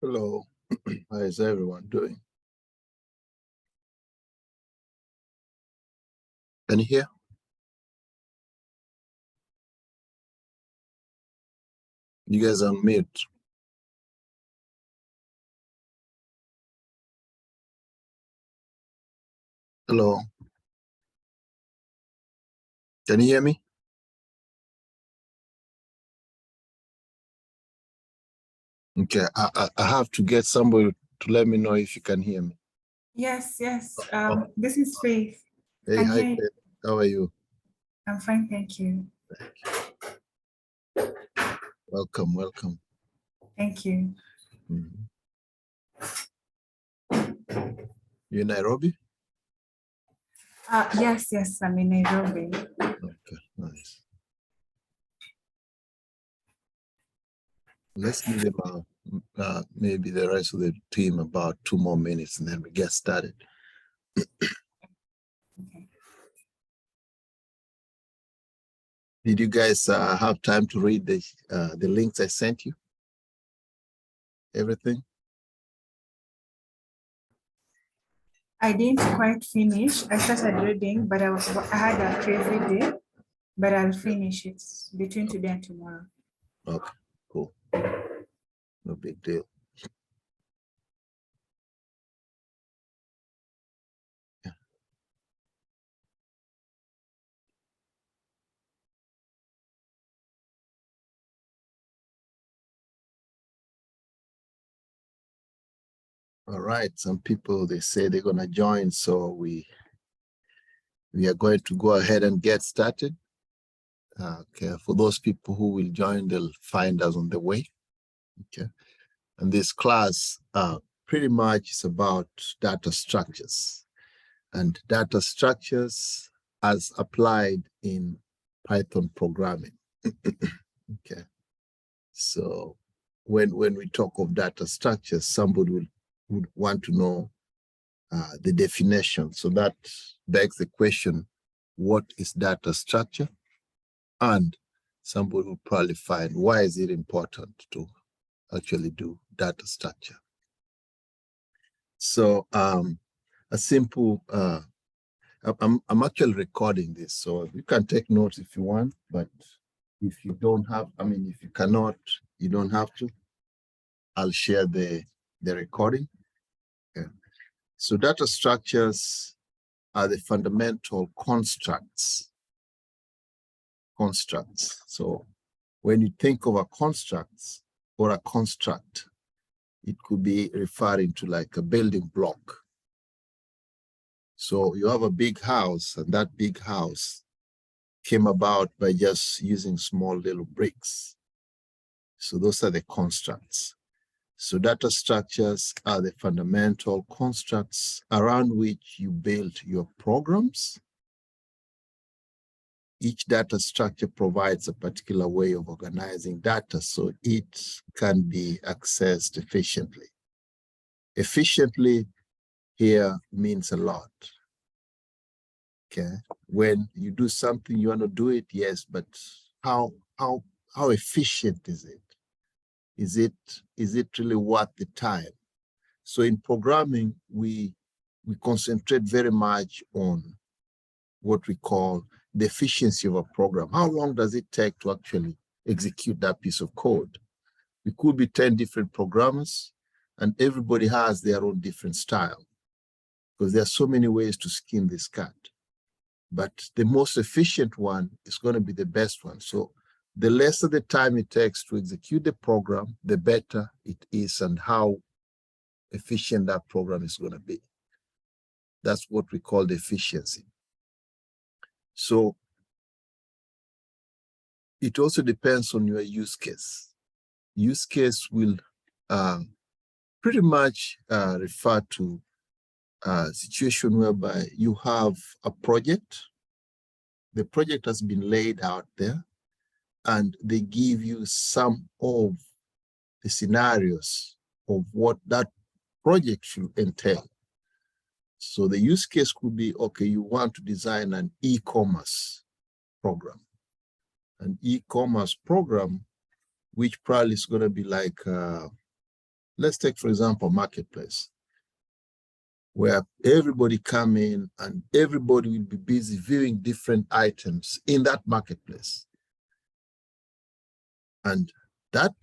Hello, how is everyone doing? Can you hear? You guys are on mute. Hello. Can you hear me? Okay, I have to get somebody to let me know if you can hear me. Yes. Oh, This is Faith. hey, Can hi, hear you. Faith. How are you? I'm fine, thank you. Welcome. Thank you. Mhm. You in Nairobi? Yes, I'm in Nairobi. Okay, nice. Let's give them maybe the rest of the team about 2 more minutes and then we get started. Okay. Did you guys have time to read the links I sent you? Everything? I didn't quite finish. I started reading, but I had a crazy day, but I'll finish it between today and tomorrow. Okay, cool. No big deal. All right, some people, they say they're gonna join, so we are going to go ahead and get started. Okay, for those people who will join, they'll find us on the way. Okay, and this class pretty much is about data structures and data structures as applied in Python programming. Okay, so when we talk of data structures, somebody would want to know the definition. So that begs the question, what is data structure? And somebody will probably find, why is it important to actually do data structure? So a simple, I'm actually recording this, so you can take notes if you want, but if you don't have, if you cannot, you don't have to. I'll share the recording. Okay. So data structures are the fundamental constructs. So when you think of a construct or a construct, it could be referring to like a building block. So you have a big house, and that big house came about by just using small little bricks. So those are the constructs. So data structures are the fundamental constructs around which you build your programs. Each data structure provides a particular way of organizing data so it can be accessed efficiently. Efficiently here means a lot. Okay, when you do something, you want to do it, yes, but how efficient is it? Is it really worth the time? So in programming, we concentrate very much on what we call the efficiency of a program. How long does it take to actually execute that piece of code? It could be 10 different programmers, and everybody has their own different style, because there are so many ways to skin this cat. But the most efficient one is going to be the best one. So the less of the time it takes to execute the program, the better it is and how efficient that program is going to be. That's what we call the efficiency. So it also depends on your use case. Use case will pretty much refer to a situation whereby you have a project. The project has been laid out there, and they give you some of the scenarios of what that project should entail. So the use case could be, okay, you want to design an e-commerce program. An e-commerce program, which probably is going to be like let's take, for example, marketplace, where everybody come in and everybody will be busy viewing different items in that marketplace. And that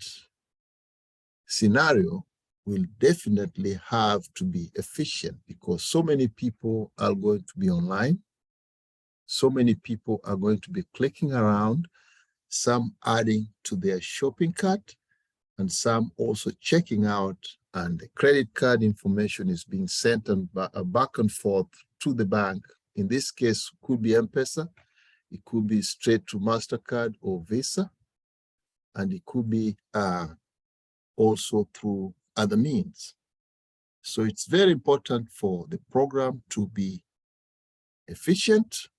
scenario will definitely have to be efficient because so many people are going to be online. So many people are going to be clicking around, some adding to their shopping cart, and some also checking out, and the credit card information is being sent and back and forth to the bank. In this case, it could be M-Pesa, it could be straight to MasterCard or Visa, and it could be also through other means. So it's very important for the program to be efficient,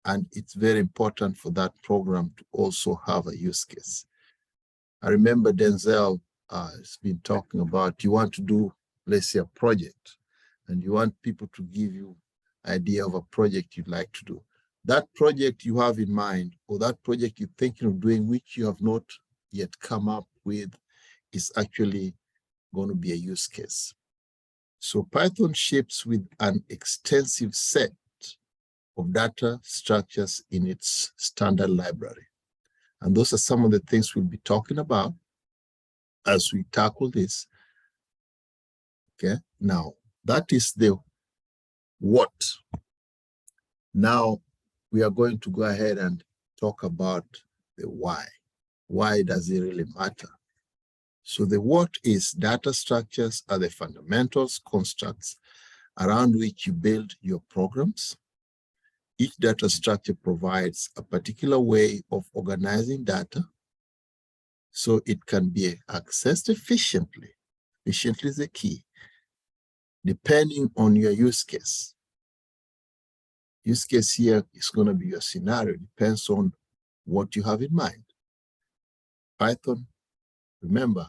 and it's very important for that program to also have a use case. I remember Denzel has been talking about, you want to do, let's say, a project, and you want people to give you an idea of a project you'd like to do. That project you have in mind, or that project you're thinking of doing, which you have not yet come up with, is actually going to be a use case. So Python ships with an extensive set of data structures in its standard library. And those are some of the things we'll be talking about as we tackle this. Okay, now that is the what. Now we are going to go ahead and talk about the why. Why does it really matter? So the what is data structures are the fundamentals, constructs around which you build your programs. Each data structure provides a particular way of organizing data so it can be accessed efficiently. Efficiently is the key, depending on your use case. Use case here is going to be your scenario, depends on what you have in mind. Python, remember,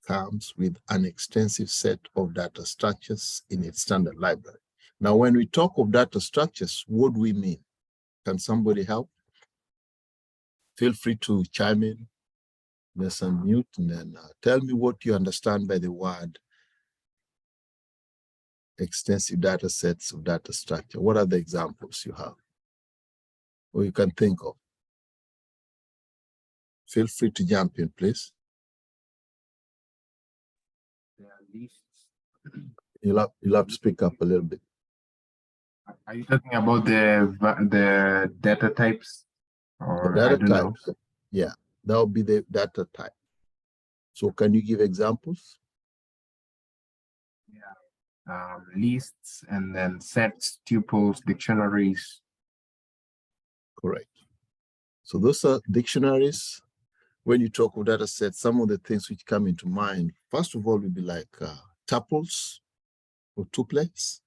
comes with an extensive set of data structures in its standard library. Now, when we talk of data structures, what do we mean? Can somebody help? Feel free to chime in. Let's unmute and then tell me what you understand by the word extensive data sets of data structure. What are the examples you have or you can think of? Feel free to jump in, please. There are lists. You'll have to speak up a little bit. Are you talking about the data types? Or The data I don't know. types. Yeah, that would be the data type. So can you give examples? Yeah. Lists and then sets, tuples, dictionaries. Correct. So those are dictionaries. When you talk of data sets, some of the things which come into mind, first of all, would be like tuples or tuplets,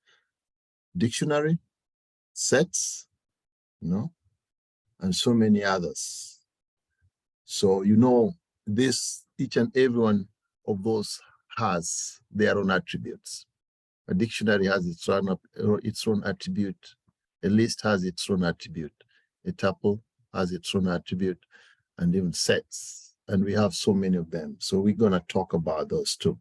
dictionary, sets, and so many others. So, this, each and every one of those has their own attributes. A dictionary has its own attribute. A list has its own attribute. A tuple has its own attribute, and even sets. And we have so many of them. So we're going to talk about those too.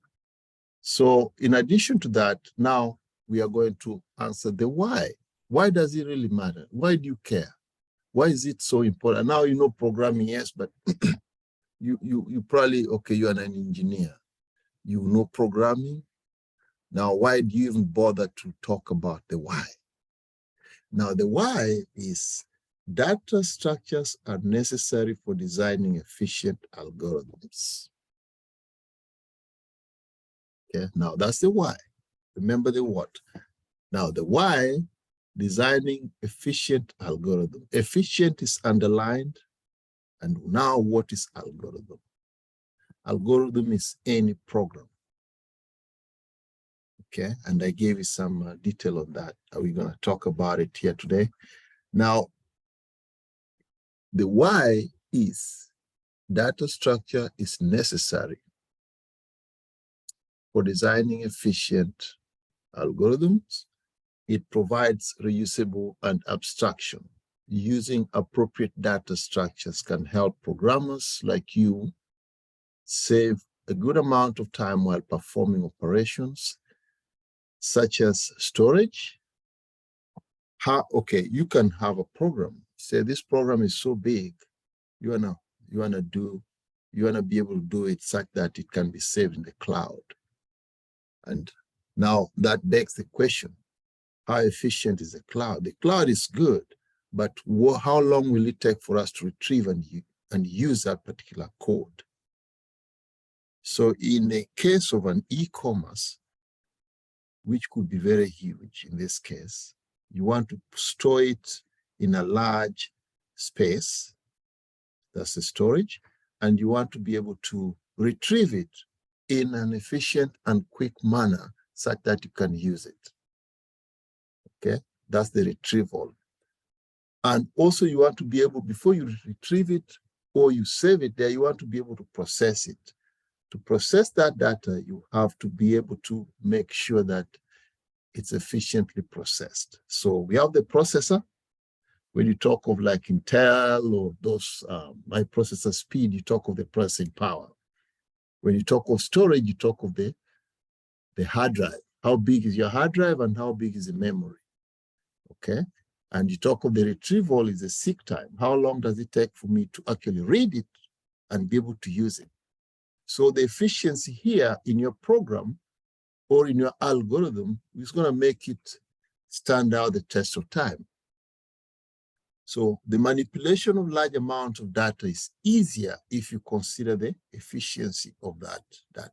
So in addition to that, now we are going to answer the why. Why does it really matter? Why do you care? Why is it so important? Now you know programming, yes, but you probably, okay, you are an engineer. You know programming. Now, why do you even bother to talk about the why? Now, the why is data structures are necessary for designing efficient algorithms. Okay, now that's the why. Remember the what. Now, the why, designing efficient algorithm. Efficient is underlined. And now what is algorithm? Algorithm is any program. Okay, and I gave you some detail on that. We're going to talk about it here today. Now, the why is data structure is necessary for designing efficient algorithms. It provides reusable and abstraction. Using appropriate data structures can help programmers like you save a good amount of time while performing operations such as storage. Okay, you can have a program. Say this program is so big, you wanna be able to do it such that it can be saved in the cloud. And now that begs the question, how efficient is the cloud? The cloud is good, but how long will it take for us to retrieve and use that particular code? So in the case of an e-commerce, which could be very huge in this case, you want to store it in a large space, that's the storage, and you want to be able to retrieve it in an efficient and quick manner such that you can use it. Okay, that's the retrieval. And also you want to be able, before you retrieve it or you save it there, you want to be able to process it. To process that data, you have to be able to make sure that it's efficiently processed. So we have the processor. When you talk of like Intel or those high processor speed, you talk of the processing power. When you talk of storage, you talk of the hard drive. How big is your hard drive and how big is the memory? Okay. And you talk of the retrieval is the seek time. How long does it take for me to actually read it and be able to use it? So the efficiency here in your program or in your algorithm is going to make it stand out the test of time. So the manipulation of large amounts of data is easier if you consider the efficiency of that data.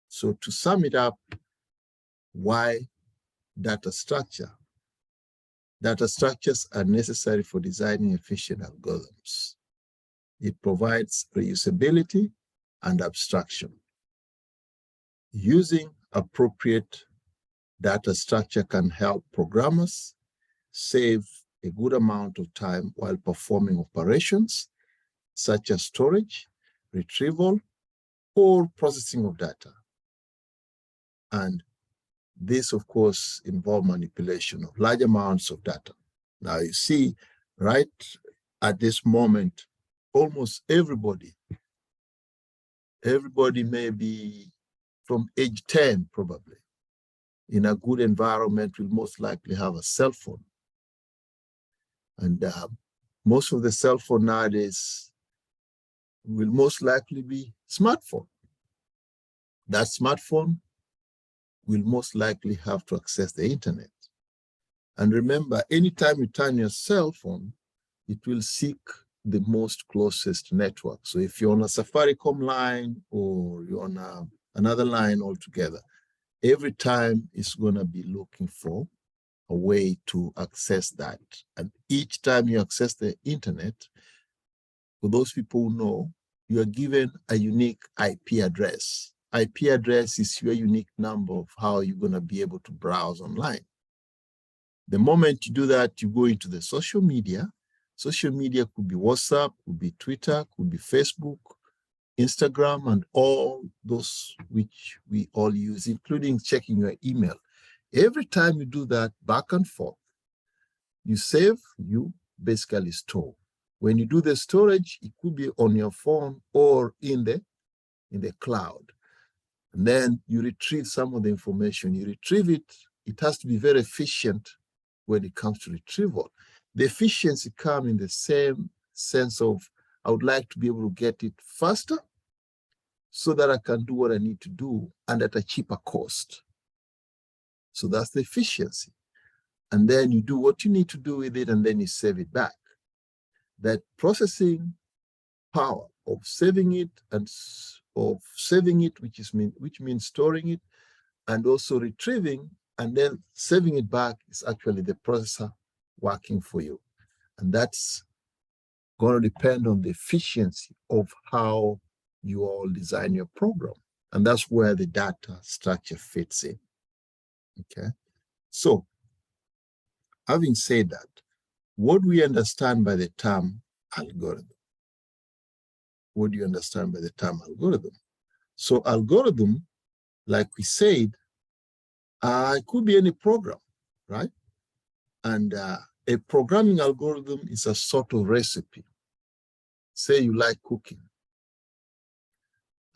So to sum it up, why data structure? Data structures are necessary for designing efficient algorithms. It provides reusability and abstraction. Using appropriate data structure can help programmers save a good amount of time while performing operations such as storage, retrieval, or processing of data. And this, of course, involves manipulation of large amounts of data. Now you see, right at this moment, almost everybody may be from age 10 probably, in a good environment will most likely have a cell phone. And most of the cell phone nowadays will most likely be smartphone. That smartphone will most likely have to access the internet. And remember, anytime you turn your cell phone, it will seek the most closest network. So if you're on a Safaricom line or you're on another line altogether, every time it's going to be looking for a way to access that. And each time you access the internet, for those people who know, you are given a unique IP address. IP address is your unique number of how you're going to be able to browse online. The moment you do that, you go into the social media. Social media could be WhatsApp, could be Twitter, could be Facebook, Instagram, and all those which we all use, including checking your email. Every time you do that back and forth, you save, you basically store. When you do the storage, it could be on your phone or in the cloud. And then you retrieve some of the information. You retrieve it. It has to be very efficient when it comes to retrieval. The efficiency comes in the same sense of, I would like to be able to get it faster so that I can do what I need to do and at a cheaper cost. So that's the efficiency. And then you do what you need to do with it and then you save it back. That processing power of saving it which means storing it, and also retrieving and then saving it back is actually the processor working for you. And that's going to depend on the efficiency of how you all design your program. And that's where the data structure fits in. Okay. So having said that, what do we understand by the term algorithm? What do you understand by the term algorithm? So algorithm, like we said, it could be any program, right? And a programming algorithm is a sort of recipe. Say you like cooking.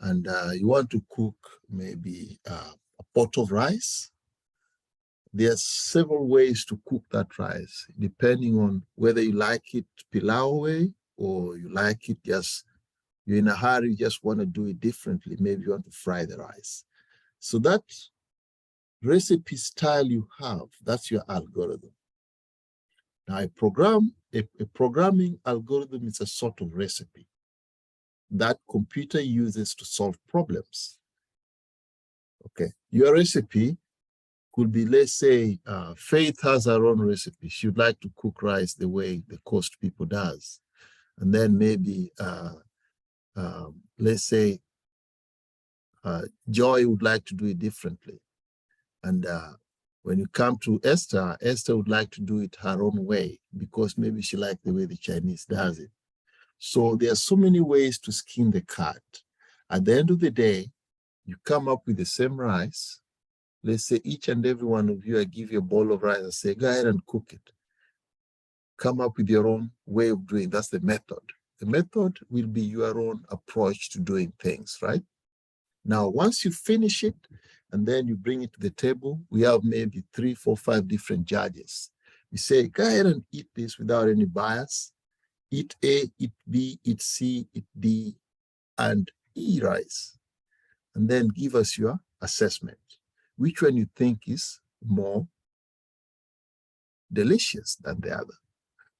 and you want to cook maybe a pot of rice. There's several ways to cook that rice, depending on whether you like it pilau way or you like it just, you're in a hurry, you just want to do it differently. Maybe you want to fry the rice. So that recipe style you have, that's your algorithm. Now a programming algorithm is a sort of recipe that computer uses to solve problems. Okay, your recipe could be, let's say, Faith has her own recipe. She'd like to cook rice the way the Coast people does. And then maybe, let's say, Joy would like to do it differently. And when you come to Esther, Esther would like to do it her own way because maybe she likes the way the Chinese does it. So there are so many ways to skin the cat. At the end of the day, you come up with the same rice. Let's say each and every one of you, I give you a bowl of rice and say, go ahead and cook it. Come up with your own way of doing. That's the method. The method will be your own approach to doing things, right? Now, once you finish it, and then you bring it to the table, we have maybe 3, 4, 5 different judges. We say, go ahead and eat this without any bias. Eat A, eat B, eat C, eat D, and E rice. And then give us your assessment. Which one you think is more delicious than the other?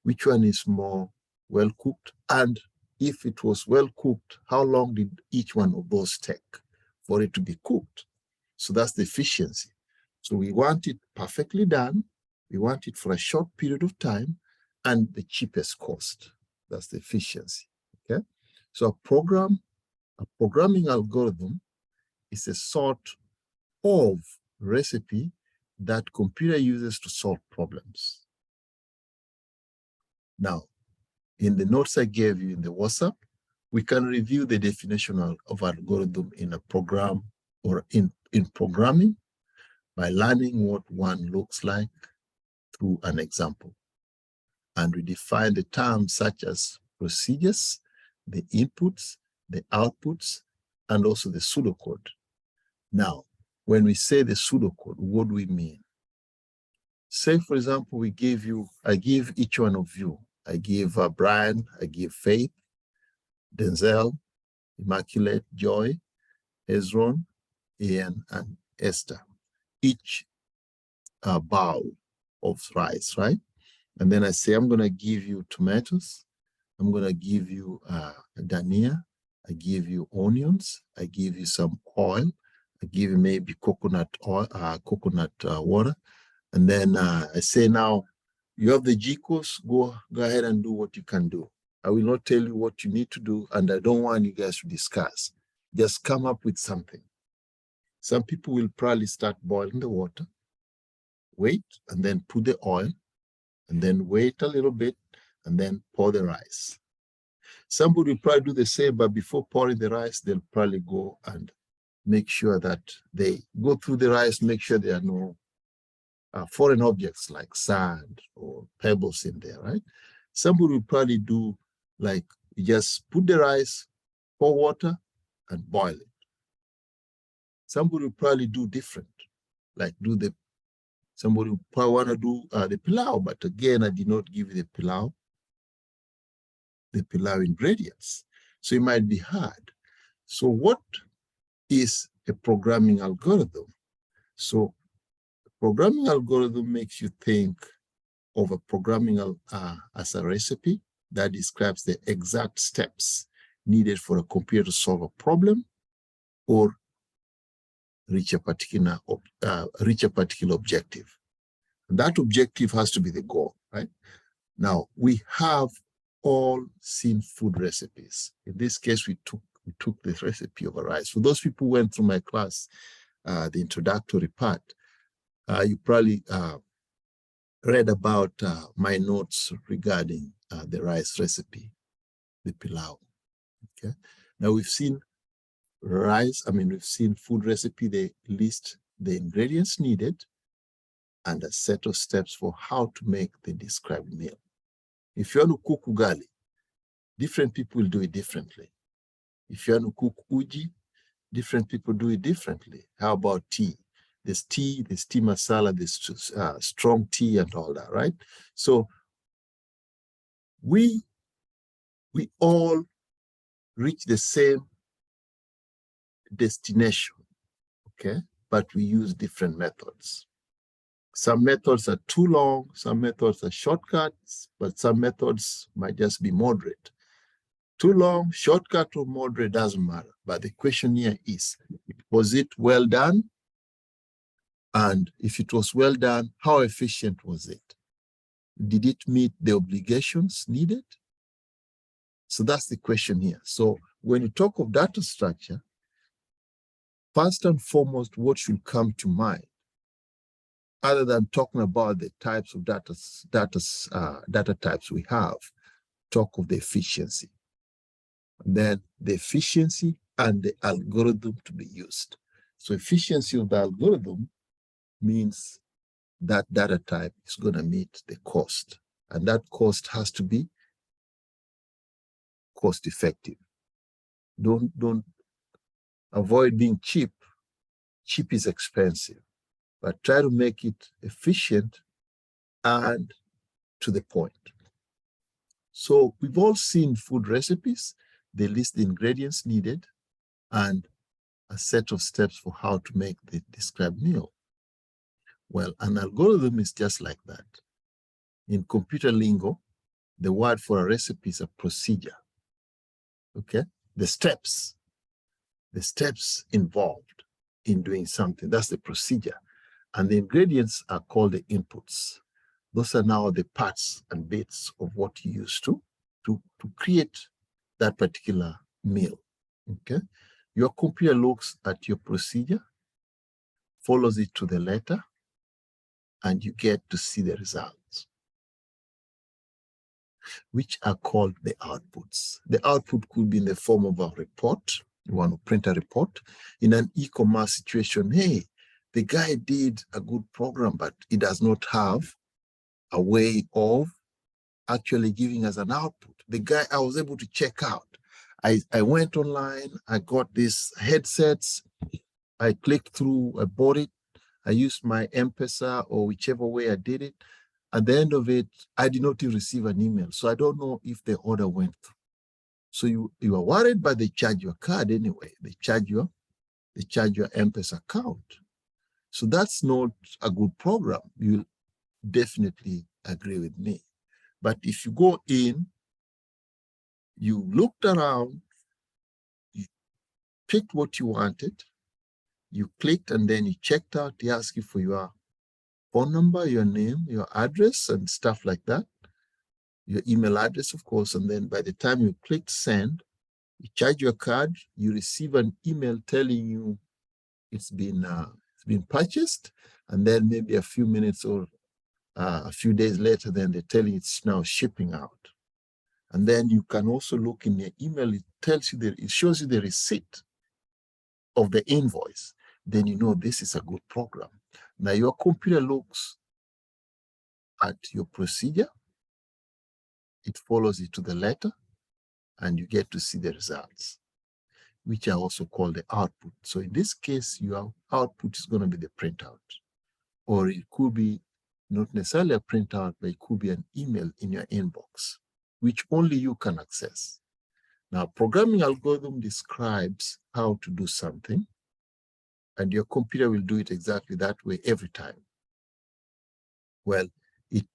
Which one is more well cooked? And if it was well cooked, how long did each one of those take for it to be cooked? So that's the efficiency. So we want it perfectly done. We want it for a short period of time and the cheapest cost. That's the efficiency, okay? So a programming algorithm is a sort of recipe that computer uses to solve problems. Now, in the notes I gave you in the WhatsApp, we can review the definition of algorithm in a program or in programming by learning what one looks like through an example. And we define the terms such as procedures, the inputs, the outputs, and also the pseudocode. Now, when we say the pseudocode, what do we mean? Say, for example, I give each one of you, I give Brian, I give Faith, Denzel, Immaculate, Joy, Hezron, Ian, and Esther, each bowl of rice, right? And then I say, I'm going to give you tomatoes. I'm going to give you dania. I give you onions. I give you some oil. I give you maybe coconut oil, coconut water. And then I say, now you have the GCOs, go ahead and do what you can do. I will not tell you what you need to do, and I don't want you guys to discuss. Just come up with something. Some people will probably start boiling the water, wait, and then put the oil, and then wait a little bit, and then pour the rice. Somebody will probably do the same, but before pouring the rice, they'll probably go and make sure that they go through the rice, make sure there are no foreign objects like sand or pebbles in there, right? Somebody will probably do like, you just put the rice, pour water, and boil it. Somebody will probably do different, like somebody will probably want to do the pilau, but again, I did not give you the pilau ingredients. So it might be hard. So what is a programming algorithm? So a programming algorithm makes you think of a programming as a recipe that describes the exact steps needed for a computer to solve a problem or reach a particular objective. And that objective has to be the goal, right? Now, we have all seen food recipes. In this case, we took the recipe of a rice. For those people who went through my class, the introductory part, you probably read about my notes regarding the rice recipe, the pilau, okay? Now we've seen we've seen food recipe, they list the ingredients needed and a set of steps for how to make the described meal. If you want to cook ugali, different people will do it differently. If you want to cook uji, different people do it differently. How about tea? There's tea masala, there's strong tea and all that, right? So we all reach the same destination, okay? But we use different methods. Some methods are too long, some methods are shortcuts, but some methods might just be moderate. Too long, shortcut, or moderate doesn't matter. But the question here is, was it well done? And if it was well done, how efficient was it? Did it meet the obligations needed? So that's the question here. So when you talk of data structure, first and foremost, what should come to mind, other than talking about the types of data types we have, talk of the efficiency. And then the efficiency and the algorithm to be used. So efficiency of the algorithm means that data type is going to meet the cost. And that cost has to be cost effective. Don't avoid being cheap. Cheap is expensive, but try to make it efficient and to the point. So we've all seen food recipes. They list the ingredients needed and a set of steps for how to make the described meal. Well, an algorithm is just like that. In computer lingo, the word for a recipe is a procedure. Okay? The steps involved in doing something, that's the procedure. And the ingredients are called the inputs. Those are now the parts and bits of what you use to create that particular meal. Okay? Your computer looks at your procedure, follows it to the letter, and you get to see the results, which are called the outputs. The output could be in the form of a report. You want to print a report. In an e-commerce situation, hey, the guy did a good program, but he does not have a way of actually giving us an output. The guy, I was able to check out. I went online, I got these headsets, I clicked through, I bought it, I used my M-Pesa or whichever way I did it. At the end of it, I did not even receive an email. So I don't know if the order went through. So you are worried, but they charge your card anyway. They charge your M-Pesa account. So that's not a good program. You'll definitely agree with me. But if you go in, you looked around, you picked what you wanted, you clicked, and then you checked out, they ask you for your phone number, your name, your address, and stuff like that. Your email address, of course, and then by the time you click send, you charge your card, you receive an email telling you it's been purchased, and then maybe a few minutes or a few days later, then they tell you it's now shipping out. And then you can also look in your email, it tells you that it shows you the receipt of the invoice. Then you know this is a good program. Now your computer looks at your procedure, it follows it to the letter, and you get to see the results, which are also called the output. So in this case, your output is going to be the printout, or it could be not necessarily a printout, but it could be an email in your inbox, which only you can access. Now, programming algorithm describes how to do something, and your computer will do it exactly that way every time. Well, it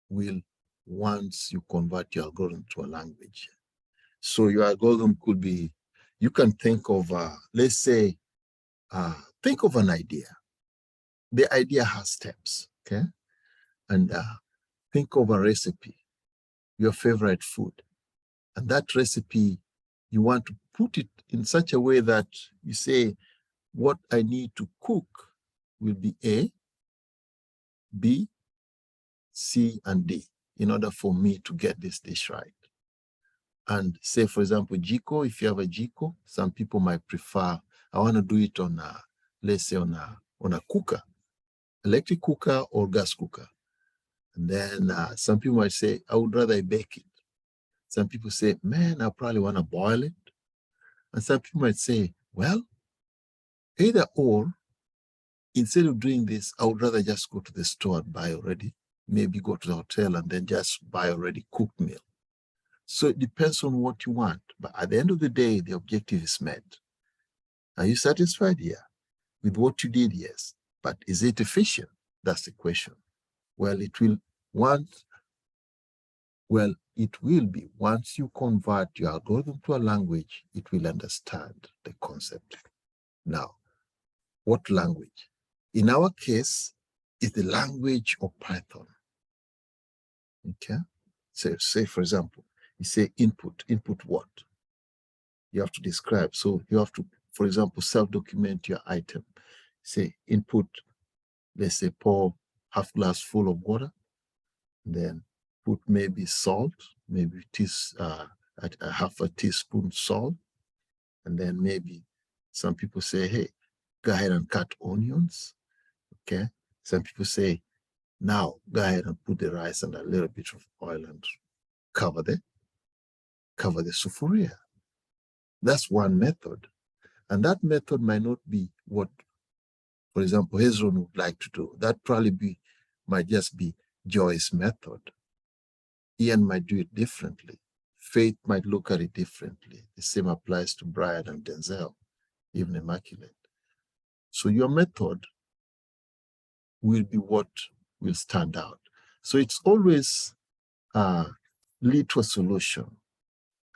will once you convert your algorithm to a language. So your algorithm could be, you can think of, let's say, think of an idea. The idea has steps, okay? And think of a recipe, your favorite food. And that recipe, you want to put it in such a way that you say, what I need to cook will be A, B, C, and D in order for me to get this dish right. And say, for example, Jiko, if you have a Jiko, some people might prefer, I want to do it on a, let's say on a cooker, electric cooker or gas cooker. And then some people might say, I would rather bake it. Some people say, man, I probably want to boil it. And some people might say, Well, either or, instead of doing this, I would rather just go to the store and buy already, maybe go to the hotel and then just buy already cooked meal. So it depends on what you want. But at the end of the day, the objective is met. Are you satisfied? Yeah. With what you did? Yes. But is it efficient? That's the question. Well, it will be once you convert your algorithm to a language, it will understand the concept. Now, what language? In our case, it's the language of Python. Okay. So say, for example, you say input what? You have to describe. So you have to, for example, self-document your item. Say input, let's say pour half glass full of water, then put maybe salt, maybe half a teaspoon salt, and then maybe some people say, hey, go ahead and cut onions. Okay. Some people say, now go ahead and put the rice and a little bit of oil and cover the sufuria. That's one method. And that method might not be what, for example, Hezron would like to do. That probably might just be Joy's method. Ian might do it differently. Faith might look at it differently. The same applies to Brian and Denzel, even Immaculate. So your method will be what will stand out. So it's always lead to a solution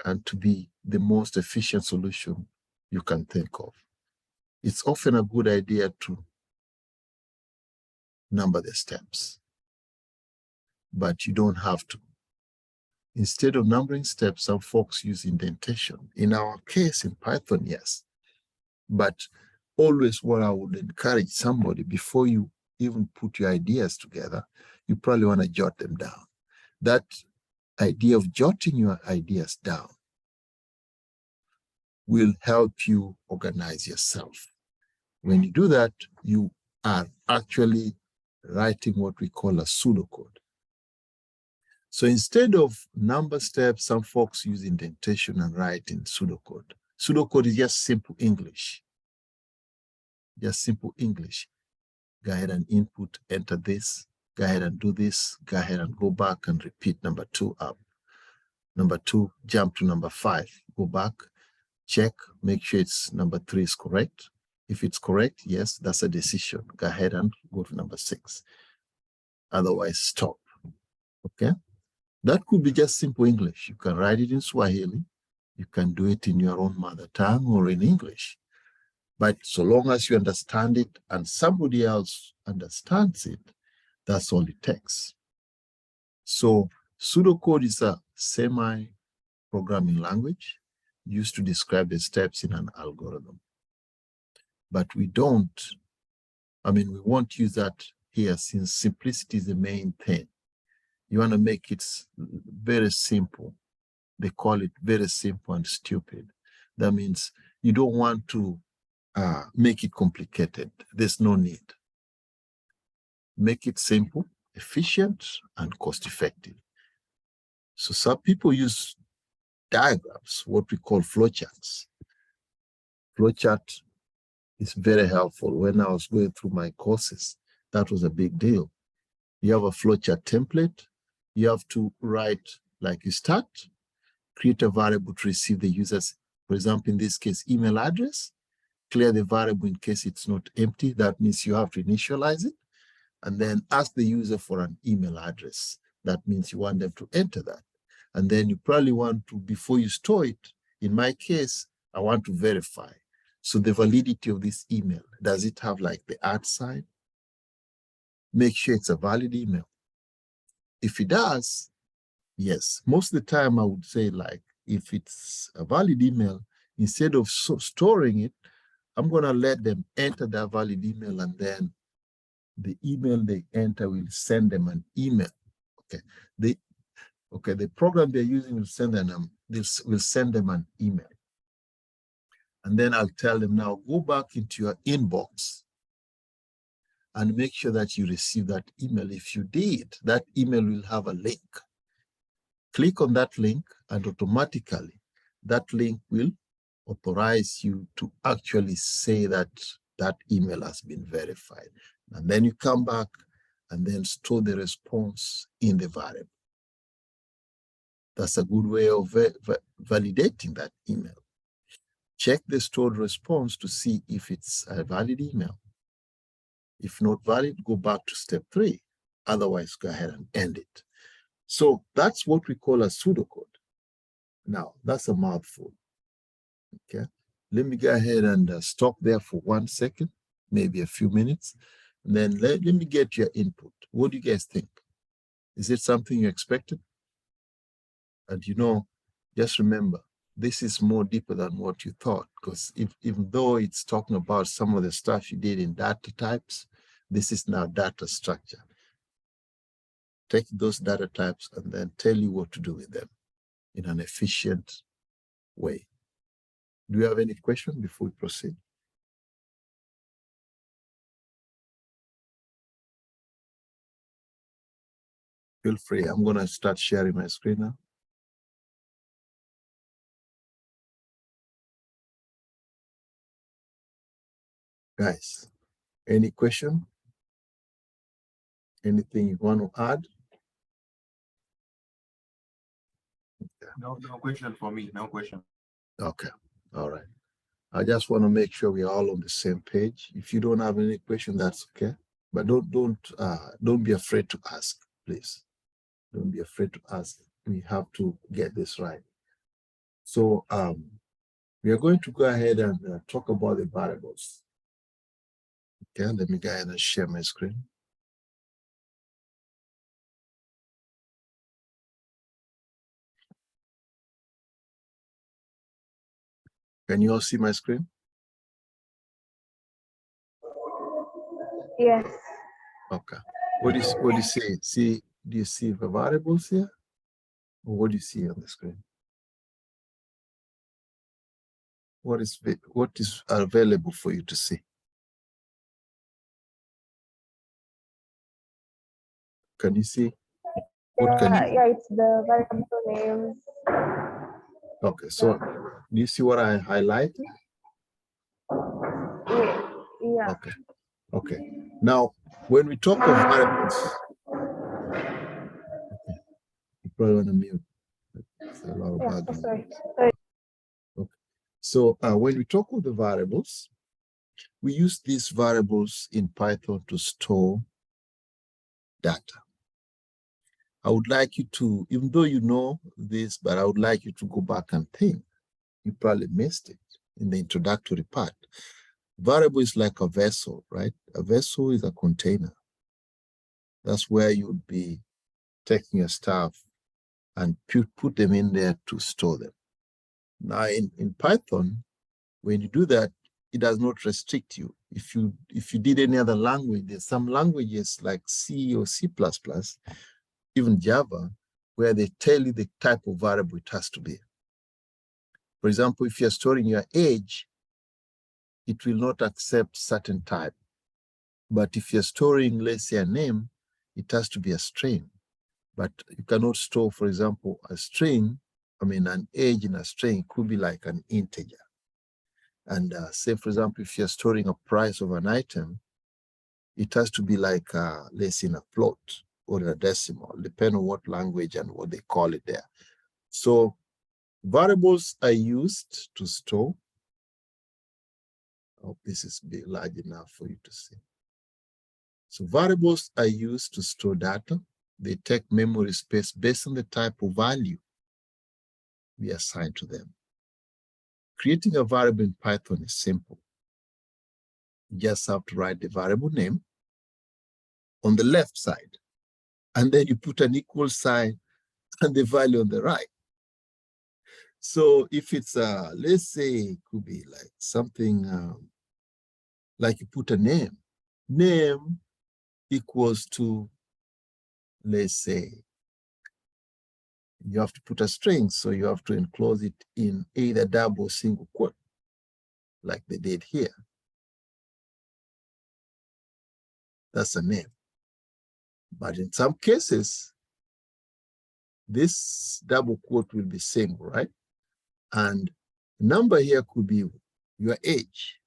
and to be the most efficient solution you can think of. It's often a good idea to number the steps, but you don't have to. Instead of numbering steps, some folks use indentation. In our case, in Python, yes. But always what I would encourage somebody, before you even put your ideas together, you probably want to jot them down. That idea of jotting your ideas down will help you organize yourself. When you do that, you are actually writing what we call a pseudocode. So instead of number steps, some folks use indentation and write in pseudocode. Pseudocode is just simple English. Just simple English. Go ahead and input, enter this, go ahead and do this, go ahead and go back and repeat number 2 up. Number 2, jump to number 5, go back, check, make sure it's number 3 is correct. If it's correct, yes, that's a decision. Go ahead and go to number 6. Otherwise, stop. Okay? That could be just simple English. You can write it in Swahili. You can do it in your own mother tongue or in English. But so long as you understand it and somebody else understands it, that's all it takes. So pseudocode is a semi-programming language used to describe the steps in an algorithm. But we won't use that here since simplicity is the main thing. You want to make it very simple. They call it very simple and stupid. That means you don't want to make it complicated. There's no need. Make it simple, efficient, and cost-effective. So some people use diagrams, what we call flowcharts. Flowchart is very helpful. When I was going through my courses, that was a big deal. You have a flowchart template. You have to write, like you start, create a variable to receive the user's, for example, in this case, email address, clear the variable in case it's not empty. That means you have to initialize it, and then ask the user for an email address. That means you want them to enter that. And then you probably want to, before you store it, in my case, I want to verify. So the validity of this email, does it have like the @ sign? Make sure it's a valid email. If it does, yes. Most of the time I would say, like, if it's a valid email, instead of storing it, I'm going to let them enter that valid email, and then the email they enter will send them an email. Okay. The program they're using will send them an email. And then I'll tell them, now go back into your inbox and make sure that you receive that email. If you did, that email will have a link. Click on that link, and automatically that link will authorize you to actually say that that email has been verified. And then you come back and then store the response in the variable. That's a good way of validating that email. Check the stored response to see if it's a valid email. If not valid, go back to step 3. Otherwise, go ahead and end it. So that's what we call a pseudocode. Now, that's a mouthful. Okay. Let me go ahead and stop there for 1 second, maybe a few minutes. And then let me get your input. What do you guys think? Is it something you expected? And just remember, this is more deeper than what you thought, because even though it's talking about some of the stuff you did in data types, this is now data structure. Take those data types and then tell you what to do with them in an efficient way. Do you have any questions before we proceed? Feel free. I'm going to start sharing my screen now. Guys, any question? Anything you want to add? No question for me. No question. Okay. All right. I just want to make sure we're all on the same page. If you don't have any question, that's okay. But don't be afraid to ask, please. Don't be afraid to ask. We have to get this right. So we are going to go ahead and talk about the variables. Okay, let me go ahead and share my screen. Can you all see my screen? Yes. Okay. What do you see? Do you see the variables here? Or what do you see on the screen? What is available for you to see? Can you see? What can you? Yeah, it's the variable names. Okay, so do you see what I highlighted? Yeah. Okay. Okay. Now, when we talk of variables, okay, you probably want to mute. There's a lot of background. Sorry. Okay. So when we talk of the variables, we use these variables in Python to store data. I would like you to, even though you know this, but I would like you to go back and think. You probably missed it in the introductory part. Variable is like a vessel, right? A vessel is a container. That's where you would be taking your stuff and put them in there to store them. Now in Python, when you do that, it does not restrict you. If you did any other language, there's some languages like C or C++, even Java, where they tell you the type of variable it has to be. For example, if you're storing your age, it will not accept certain type. But if you're storing, let's say, a name, it has to be a string. But you cannot store, for example, a string, an age in a string could be like an integer. And say, for example, if you're storing a price of an item, it has to be like, let's say, in a float or a decimal, depending on what language and what they call it there. So variables are used to store. I hope this is big, large enough for you to see. So variables are used to store data. They take memory space based on the type of value we assign to them. Creating a variable in Python is simple. You just have to write the variable name on the left side, and then you put an equal sign and the value on the right. So if it's, let's say, it could be like something like you put a name equals to, let's say, you have to put a string, so you have to enclose it in either double or single quote, like they did here. That's a name. But in some cases, this double quote will be single, right? And The number here could be your age.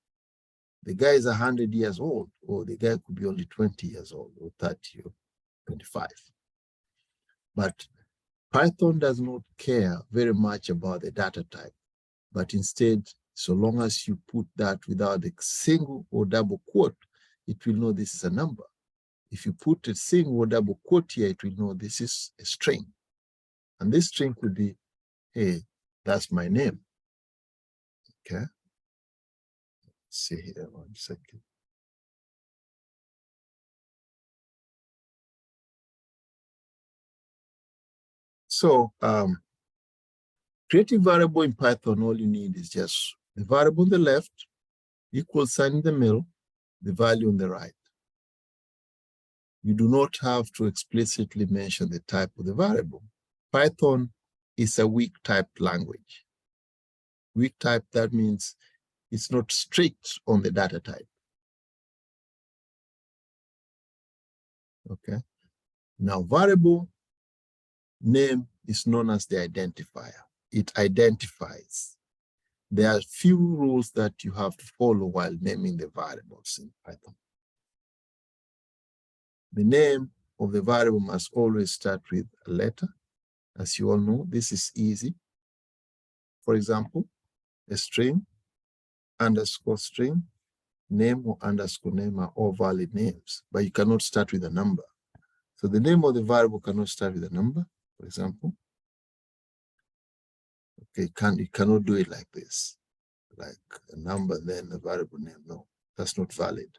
The guy is 100 years old, or the guy could be only 20 years old, or 30, or 25. But Python does not care very much about the data type, but instead, so long as you put that without a single or double quote, it will know this is a number. If you put a single or double quote here, it will know this is a string. And this string could be, hey, that's my name. Okay. Let's see here, 1 second. So creating variable in Python, all you need is just the variable on the left, equal sign in the middle, the value on the right. You do not have to explicitly mention the type of the variable. Python is a weak typed language. Weak type, that means it's not strict on the data type. Okay. Now, variable name is known as the identifier. It identifies. There are few rules that you have to follow while naming the variables in Python. The name of the variable must always start with a letter. As you all know, this is easy. For example, a string, underscore string, name or underscore name are all valid names, but you cannot start with a number. So the name of the variable cannot start with a number, for example. Okay, you cannot do it like this, like a number, then a variable name. No, that's not valid.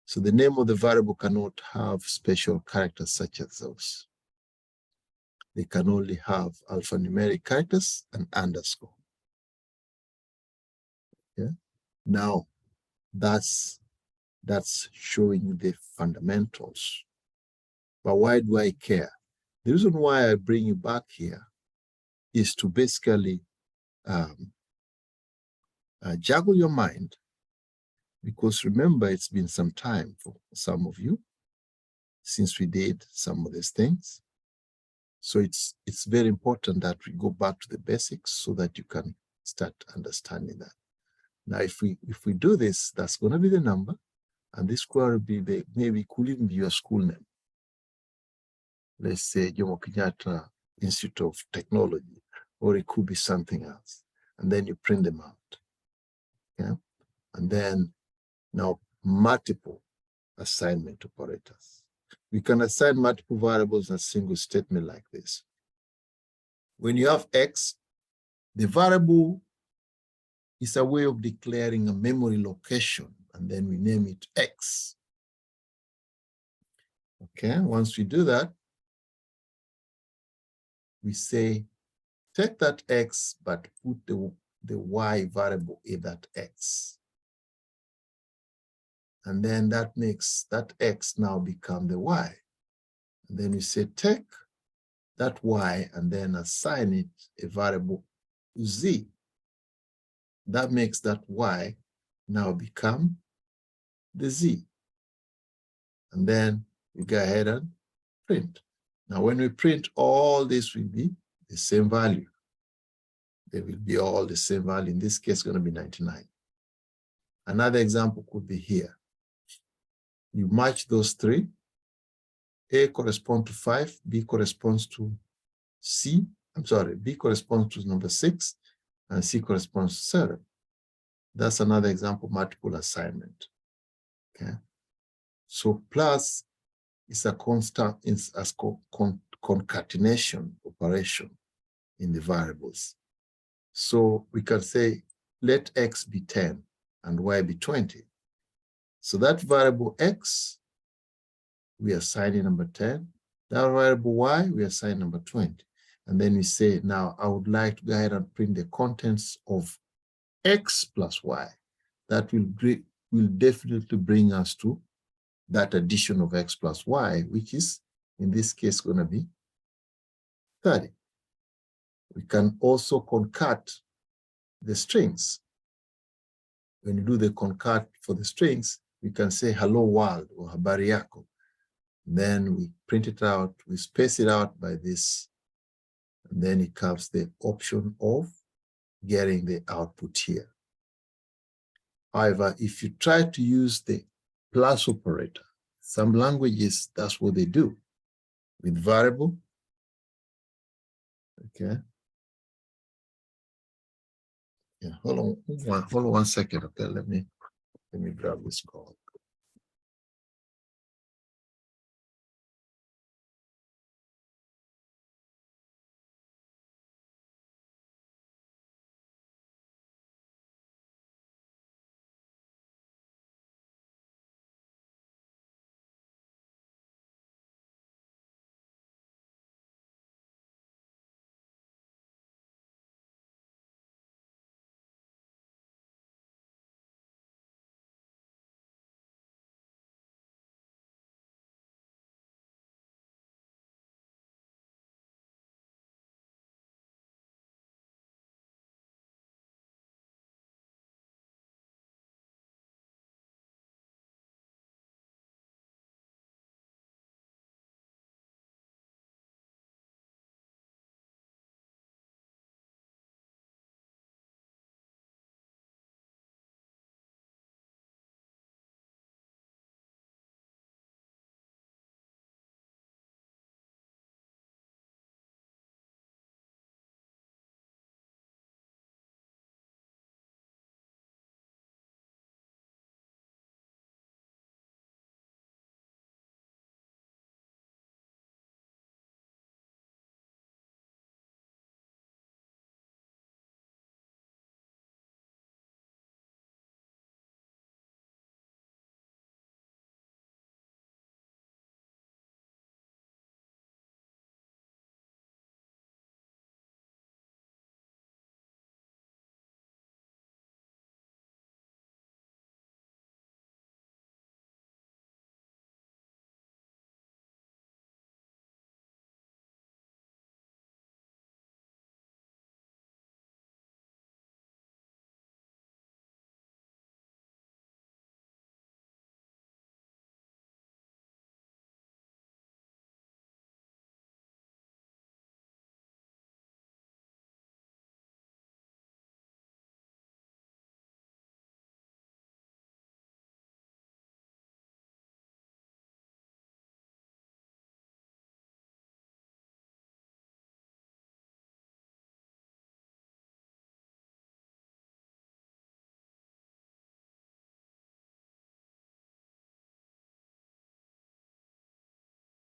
So the name of the variable cannot have special characters such as those. They can only have alphanumeric characters and underscore. Okay. Now, that's showing you the fundamentals. But why do I care? The reason why I bring you back here is to basically juggle your mind, because remember, it's been some time for some of you since we did some of these things. So it's very important that we go back to the basics so that you can start understanding that. Now, if we do this, that's going to be the number, and this could be maybe could even be your school name. Let's say Jomo Kenyatta Institute of Technology, or it could be something else. And then you print them out. Okay? And then now multiple assignment operators. We can assign multiple variables in a single statement like this. When you have X, the variable is a way of declaring a memory location, and then we name it X. Okay, once we do that, we say, take that X, but put the Y variable in that X. And then that makes that X now become the Y. And then we say, take that Y and then assign it a variable Z. That makes that Y now become the Z. And then we go ahead and print. Now, when we print, all this will be the same value. They will be all the same value. In this case, it's going to be 99. Another example could be here. You match those three. A corresponds to 5, B corresponds to C. I'm sorry, B corresponds to number 6, and C corresponds to 7. That's another example, multiple assignment. Okay. So plus is a constant, is a concatenation operation in the variables. So we can say, let X be 10 and Y be 20. So that variable X, we assign number 10. That variable Y, we assign number 20. And then we say, now I would like to go ahead and print the contents of X plus Y. That will definitely bring us to that addition of X plus Y, which is, in this case, going to be 30. We can also concat the strings. When you do the concat for the strings, we can say hello world or habari yako. Then we print it out, we space it out by this, and then it comes the option of getting the output here. However, if you try to use the plus operator, some languages, that's what they do with variable. Okay. Yeah, hold on one second. Okay, let me grab this call.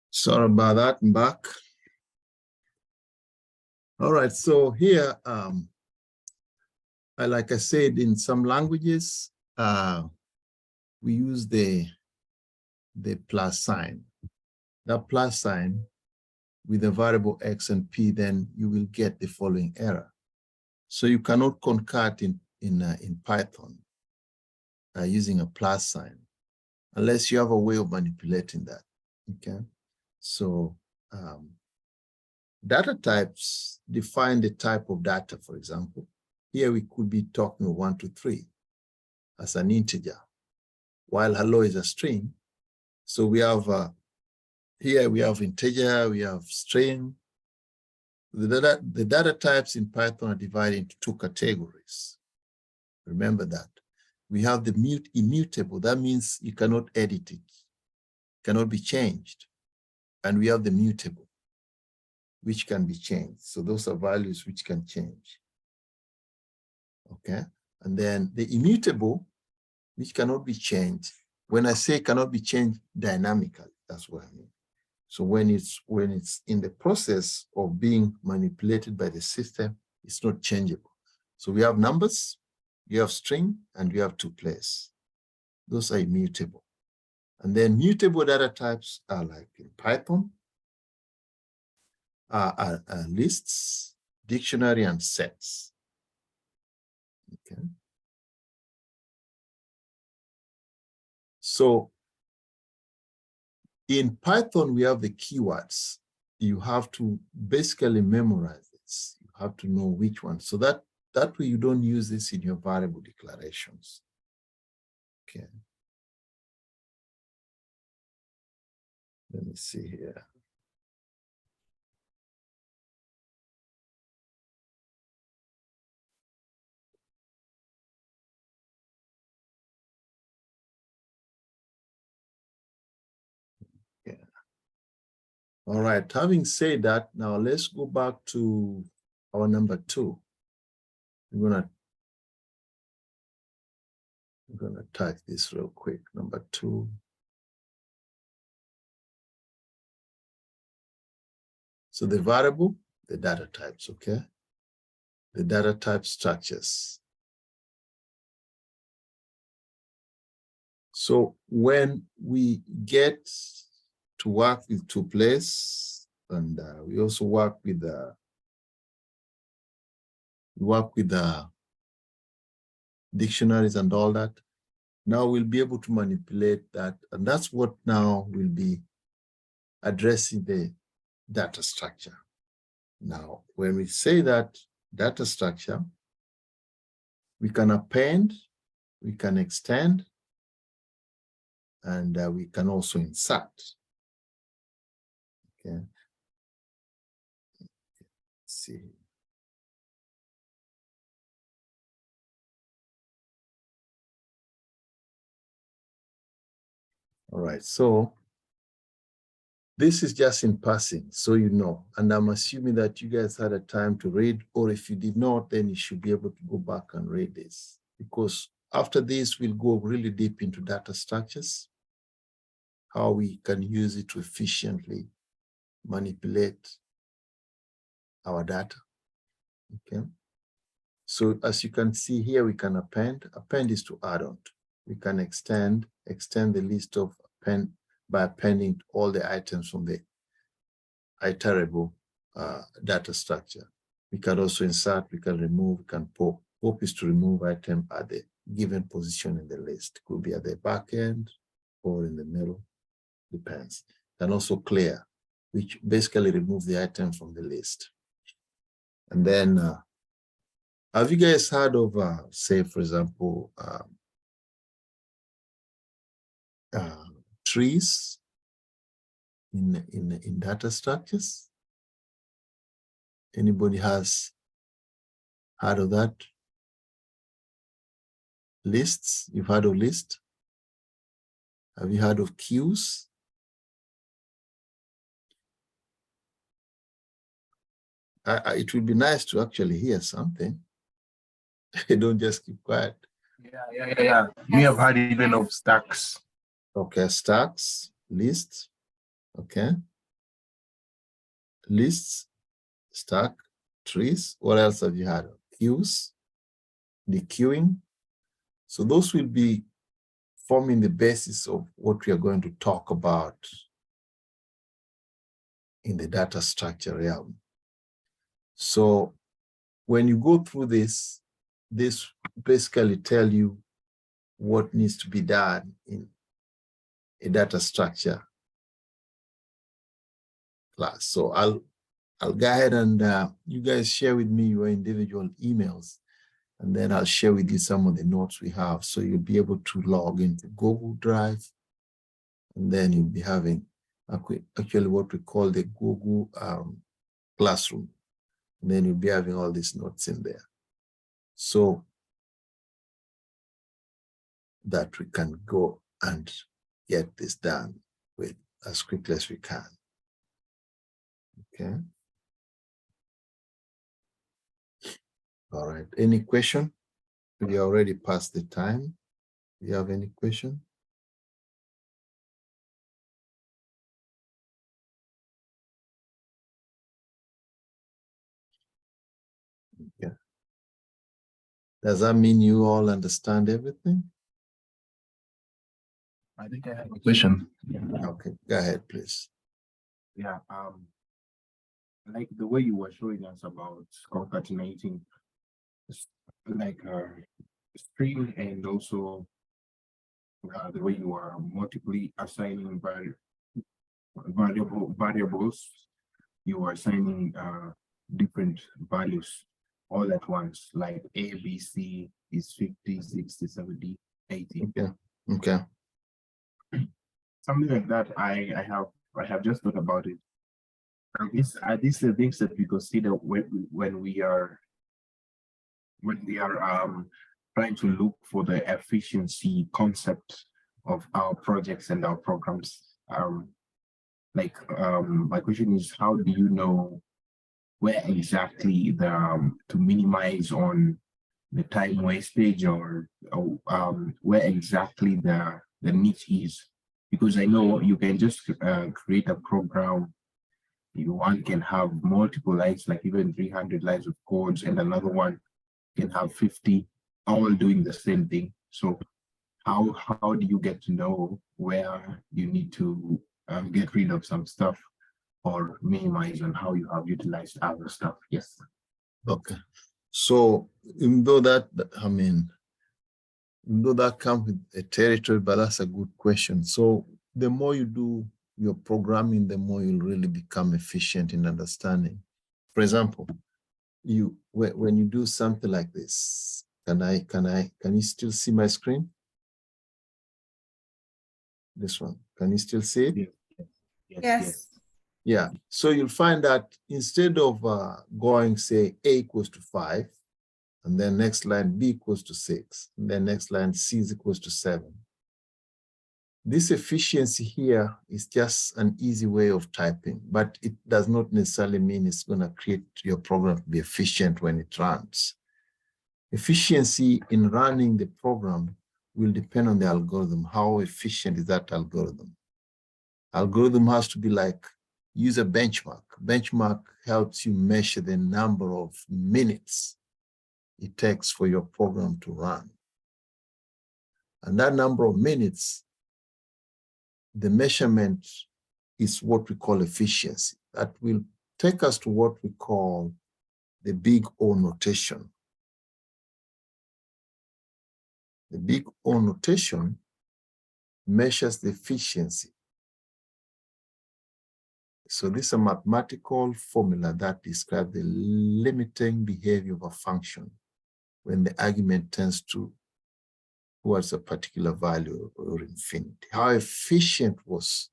Sorry about that, I'm back. All right, so here, like I said, in some languages, we use the plus sign. That plus sign with the variable x and p, then you will get the following error. So you cannot concat in Python using a plus sign unless you have a way of manipulating that. Okay, so data types define the type of data. For example, here we could be talking 1 to 3 as an integer, while hello is a string. So we have here we have integer, we have string. The data types in Python are divided into 2 categories. Remember that. We have the immutable. That means you cannot edit it, cannot be changed. And we have the mutable, which can be changed. So those are values which can change. Okay. And then the immutable, which cannot be changed. When I say cannot be changed dynamically, that's what I mean. So when it's in the process of being manipulated by the system, it's not changeable. So we have numbers, you have string, and we have 2 place. Those are immutable. And then mutable data types are like in Python, lists, dictionary, and sets. Okay. So in Python, we have the keywords. You have to basically memorize this. You have to know which one. So that way you don't use this in your variable declarations. Okay. Let me see here. All right, having said that, now let's go back to our number 2. We're gonna type this real quick. Number 2. So the variable, the data types, okay? The data type structures. So when we get to work with tuples, and we also work with dictionaries and all that, now we'll be able to manipulate that, and that's what now will be addressing the data structure. Now, when we say that data structure, we can append, we can extend, and we can also insert. Okay. Let's see. All right, so this is just in passing, so you know, and I'm assuming that you guys had a time to read, or if you did not, then you should be able to go back and read this, because after this, we'll go really deep into data structures, how we can use it to efficiently manipulate our data, okay? So as you can see here, we can append is to add on to. We can extend the list of append by appending all the items from the iterable data structure. We can also insert, we can remove, we can pop. Pop is to remove item at the given position in the list. Could be at the back end or in the middle, depends. And also clear, which basically remove the item from the list. And then, have you guys heard of, say, for example, trees in data structures? Anybody has heard of that? Lists, you've heard of lists? Have you heard of queues? It would be nice to actually hear something. Don't just keep quiet. Yeah. We have heard even of stacks. Okay, stacks, lists, okay. Lists, stack, trees. What else have you heard of? Queues, the queuing. So those will be forming the basis of what we are going to talk about in the data structure realm. So when you go through this basically tell you what needs to be done in a data structure class. So I'll go ahead and you guys share with me your individual emails, and then I'll share with you some of the notes we have. So you'll be able to log into Google Drive, and then you'll be having actually what we call the Google Classroom. And then you'll be having all these notes in there, so that we can go and get this done with as quickly as we can. Okay. All right. Any question? We already passed the time. Do you have any question? Yeah. Does that mean you all understand everything? I think I have a question. Okay, go ahead, please. Yeah, like the way you were showing us about concatenating, like string, and also the way you are multiply assigning variables, you are assigning different values all at once, like A, B, C is 50, 60, 70, 80. Okay. Okay. Something like that. I have just thought about it. And these are things that we consider when we are trying to look for the efficiency concept of our projects and our programs. like, my question is, how do you know where exactly to minimize on the time wastage, or where exactly the niche is? Because I know you can just create a program. One can have multiple lines, like even 300 lines of codes, and another one can have 50, all doing the same thing. So how do you get to know where you need to get rid of some stuff or minimize on how you have utilized other stuff? Yes. Okay. So even though that, I mean, even though that comes with a territory, but that's a good question. So the more you do your programming, the more you'll really become efficient in understanding. For example, when you do something like this, can you still see my screen? This one, can you still see it? Yes. Yeah, so you'll find that instead of going, say, A equals to 5, and then next line B equals to 6, and then next line C is equals to 7. This efficiency here is just an easy way of typing, but it does not necessarily mean it's going to create your program to be efficient when it runs. Efficiency in running the program will depend on the algorithm. How efficient is that algorithm? Algorithm has to be like, use a benchmark. Benchmark helps you measure the number of minutes it takes for your program to run. And that number of minutes, the measurement is what we call efficiency. That will take us to what we call the big O notation. The big O notation measures the efficiency. So this is a mathematical formula that describes the limiting behavior of a function when the argument tends towards a particular value or infinity. How efficient was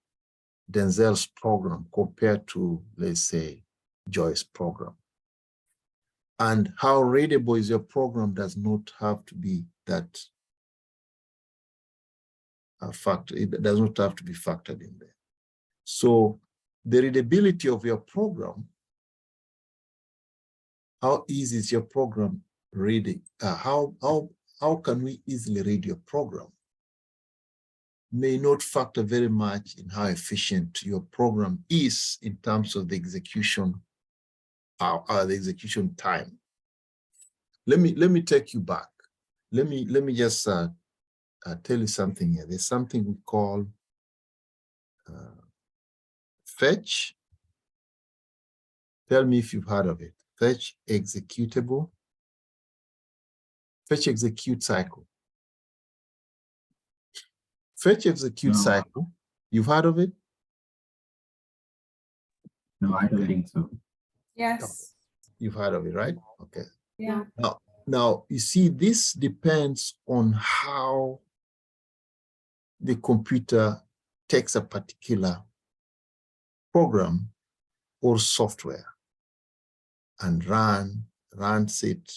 Denzel's program compared to, let's say, Joy's program? And how readable is your program does not have to be that factor. It does not have to be factored in there. So the readability of your program, how easy is your program reading? How can we easily read your program? May not factor very much in how efficient your program is in terms of the execution, the execution time. Let me take you back. Let me just tell you something here. There's something we call fetch. Tell me if you've heard of it. Fetch executable. Fetch execute cycle. Fetch execute cycle. You've heard of it? No, I don't think so. Yes. You've heard of it, right? Okay. Yeah. Now you see, this depends on how the computer takes a particular program or software and runs it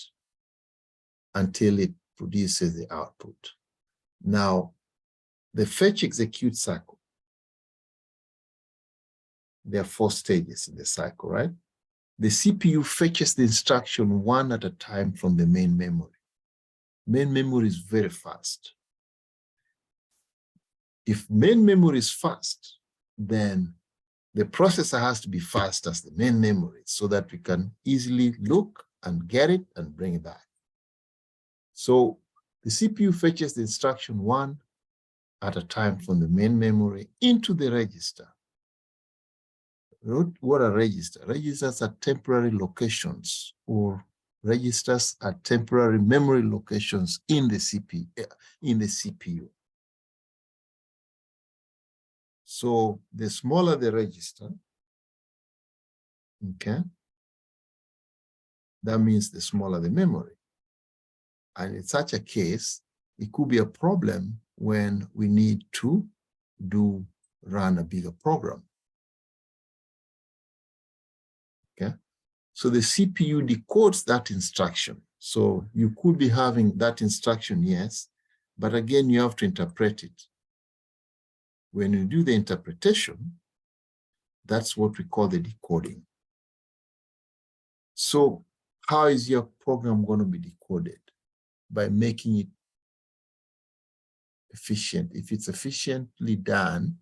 until it produces the output. Now, the fetch execute cycle, there are 4 stages in the cycle, right? The CPU fetches the instruction one at a time from the main memory. Main memory is very fast. If main memory is fast, then the processor has to be fast as the main memory so that we can easily look and get it and bring it back. So the CPU fetches the instruction one at a time from the main memory into the register. What are registers? Registers are temporary locations, or registers are temporary memory locations in the CPU. So the smaller the register, okay, that means the smaller the memory. And in such a case, it could be a problem when we need to run a bigger program. Okay, so the CPU decodes that instruction. So you could be having that instruction, yes, but again, you have to interpret it. When you do the interpretation, That's what we call the decoding. So how is your program going to be decoded? By making it efficient. If it's efficiently done,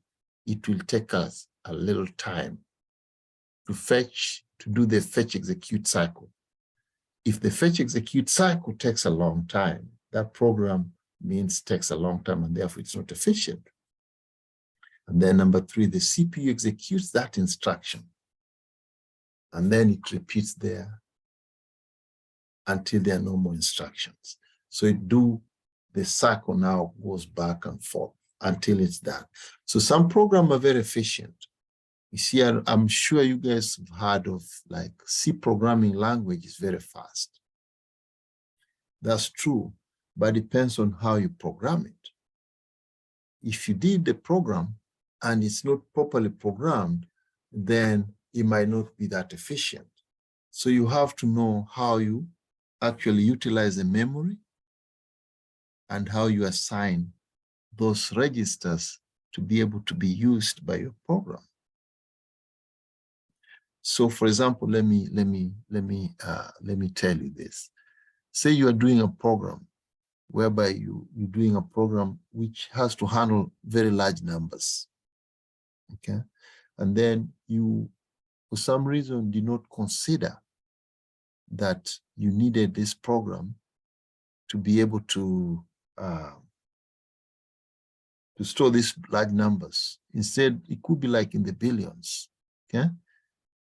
it will take us a little time to do the fetch execute cycle. If the fetch execute cycle takes a long time, that program means takes a long time and therefore it's not efficient. And then number 3, the CPU executes that instruction and then it repeats there until there are no more instructions. So the cycle now goes back and forth until it's done. So some programs are very efficient. You see, I'm sure you guys have heard of like C programming language is very fast. That's true, but it depends on how you program it. If you did the program and it's not properly programmed, then it might not be that efficient. So you have to know how you actually utilize the memory and how you assign those registers to be able to be used by your program. So, for example, let me tell you this. Say you are doing a program whereby you're doing a program which has to handle very large numbers, okay? And then you, for some reason, did not consider that you needed this program to be able to store these large numbers. Instead, it could be like in the billions, okay?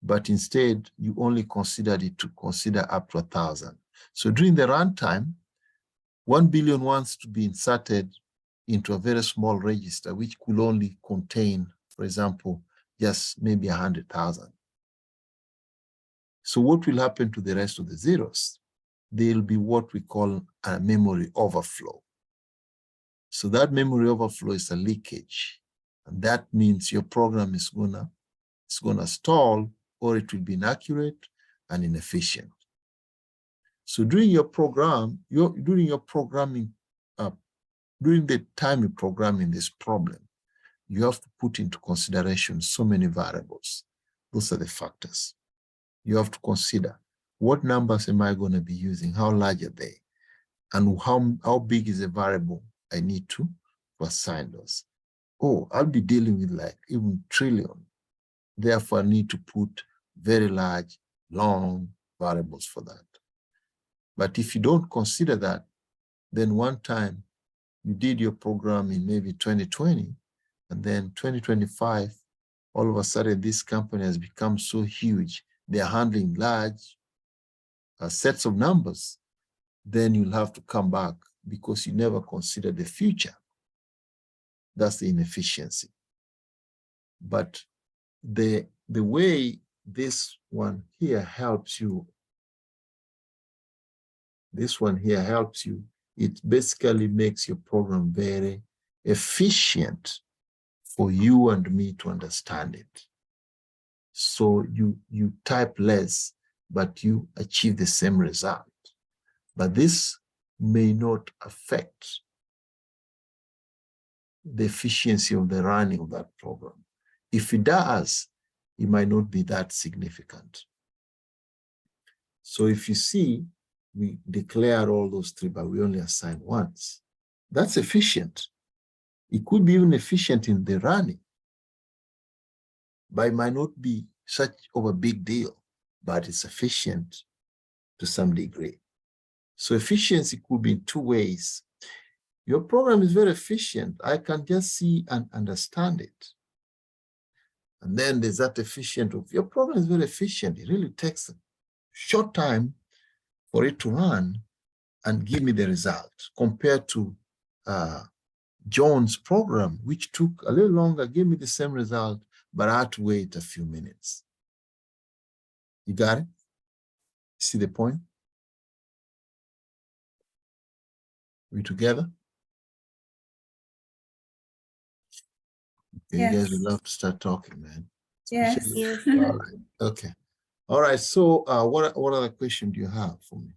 But instead, you only considered it to consider up to 1,000. So during the runtime, 1 billion wants to be inserted into a very small register, which could only contain, for example, just maybe 100,000. So what will happen to the rest of the zeros? They'll be what we call a memory overflow. So that memory overflow is a leakage. And that means your program is gonna stall, or it will be inaccurate and inefficient. So during your program, during the time you're programming this problem, you have to put into consideration so many variables. Those are the factors. You have to consider what numbers am I going to be using, how large are they, and how big is the variable I need to assign those. Oh, I'll be dealing with like even trillion. Therefore, I need to put very large, long variables for that. But if you don't consider that, then one time you did your program in maybe 2020, and then 2025, all of a sudden this company has become so huge, they're handling large sets of numbers, then you'll have to come back because you never considered the future. That's the inefficiency. But the way this one here helps you, it basically makes your program very efficient for you and me to understand it. So you type less, but you achieve the same result. But this may not affect the efficiency of the running of that program. If it does, it might not be that significant. So if you see, we declare all those 3, but we only assign once. That's efficient. It could be even efficient in the running, but it might not be such of a big deal, but it's efficient to some degree. So efficiency could be in 2 ways. Your program is very efficient. I can just see and understand it. And then there's that efficient of your program is very efficient. It really takes a short time for it to run and give me the result compared to John's program, which took a little longer, gave me the same result, but I had to wait a few minutes. You got it? See the point? We together? Okay, Yes. you guys would love to start talking, man. Yes. Especially- All right. Okay. All right. So what other question do you have for me?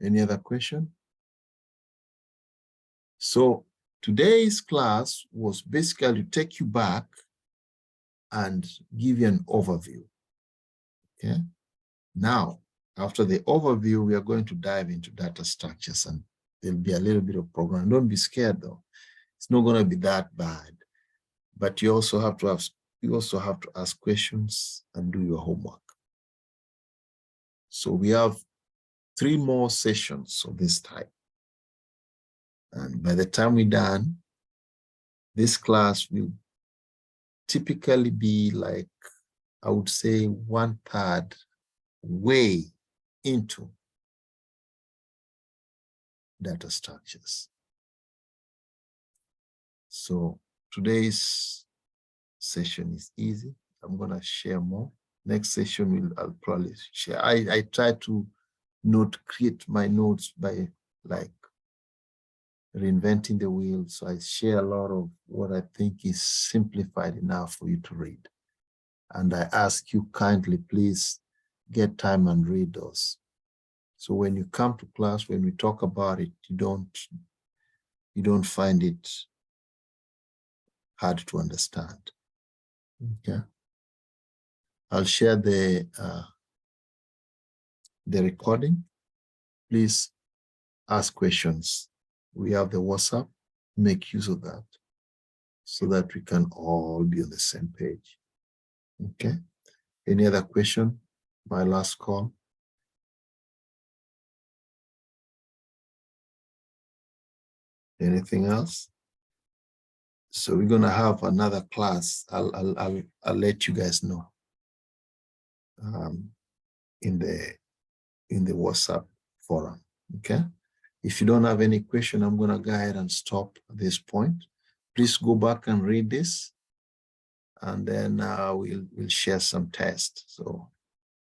Any other question? So today's class was basically to take you back and give you an overview. Okay. Now, after the overview, we are going to dive into data structures, and there'll be a little bit of programming. Don't be scared though. It's not going to be that bad, but you also have to ask questions and do your homework. So we have 3 more sessions of this type. And by the time we're done, this class will typically be like, I would say 1/3 way into data structures. So today's session is easy. I'm going to share more. Next session, I'll probably share. I try to create my notes by like reinventing the wheel. So I share a lot of what I think is simplified enough for you to read. And I ask you kindly, please get time and read those. So when you come to class, when we talk about it, you don't find it hard to understand. Okay. I'll share the recording. Please ask questions. We have the WhatsApp. Make use of that so that we can all be on the same page. Okay. Any other question? My last call. Anything else? So we're gonna have another class. I'll let you guys know in the WhatsApp forum. Okay. If you don't have any question, I'm gonna go ahead and stop at this point. Please go back and read this, and then we'll share some tests.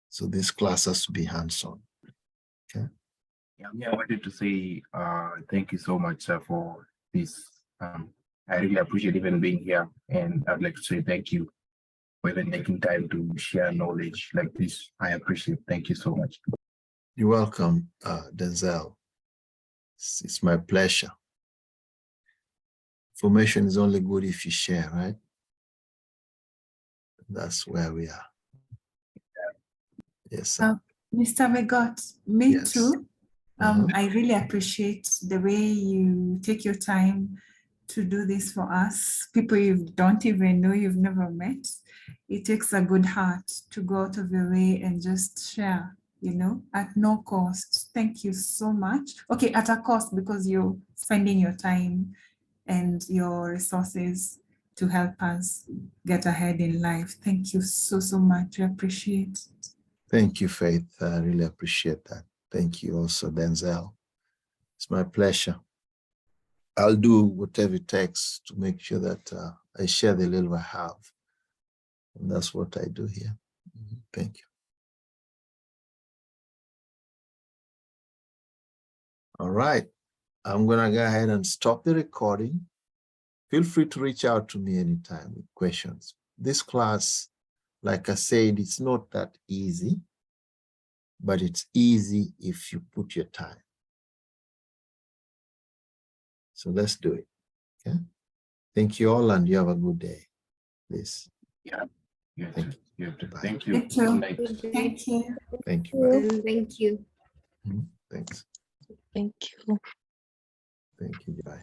So this class has to be hands-on. Okay. Yeah, I wanted to say thank you so much for this. I really appreciate even being here, and I'd like to say thank you for even taking time to share knowledge like this. I appreciate it. Thank you so much. You're welcome, Denzel. It's my pleasure. Information is only good if you share, right? That's where we are. Yes. Mr. Megot, me Yes. too. I really appreciate the way you take your time to do this for us, people you don't even know, you've never met. It takes a good heart to go out of your way and just share, at no cost. Thank you so much. Okay, at a cost because you're spending your time and your resources to help us get ahead in life. Thank you so, so much. I appreciate it. Thank you, Faith. I really appreciate that. Thank you also, Denzel. It's my pleasure. I'll do whatever it takes to make sure that I share the little I have. And that's what I do here. Thank you. All right. I'm going to go ahead and stop the recording. Feel free to reach out to me anytime with questions. This class, like I said, it's not that easy, but it's easy if you put your time. So let's do it. Okay. Thank you all, and you have a good day. Please. Yeah. Thank you. Bye. Thank you. Thank you. Good night. Thank you. Thank you. Bye. Thank you. Thanks. Thank you. Thank you. Bye.